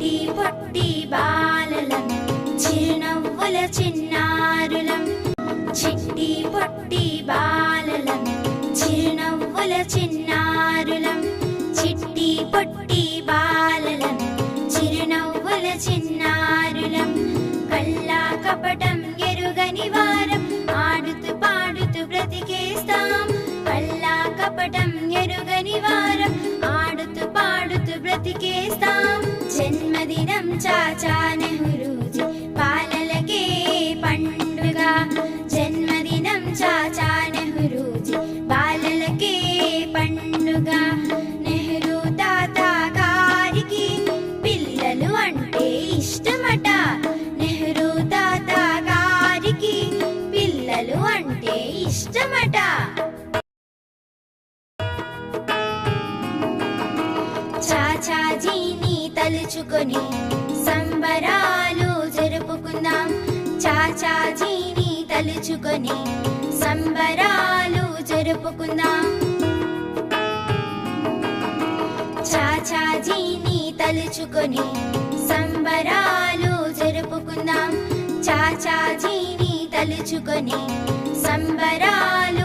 చిట్టి పొట్టి బాలలం చిరునవ్వుల చిన్నారులం చిట్టి పొట్టి బాలలం చిరునవ్వుల చిన్నారులం చిట్టి పొట్టి బాలలం చిరునవ్వుల చిన్నారులం కల్లా కపటం ఎరుగని వారం ఆడుతూ పాడుతూ బ్రతికేస్తాం కల్లా కపటం ఎరుగని వారం ఆడుతూ పాడుతూ బ్రతికేస్తాం జన్మదినం చాచా నెహ్రూజీ బాలలకే పండుగ జన్మదినం చాచా నెహ్రూజీ బాలలకే పండుగ నెహ్రూ తాత గారికి పిల్లలు అంటే ఇష్టమట నెహ్రూ తాత గారికి పిల్లలు అంటే ఇష్టమట చాచాజీని తలుచుకొని సంబరాలు జరుపుకుందాం చాచాజీని తలుచుకొని సంబరాలు జరుపుకుందాం చాచాజీని తలుచుకొని సంబరాలు జరుపుకుందాం చాచాజీని తలుచుకొని సంబరాలు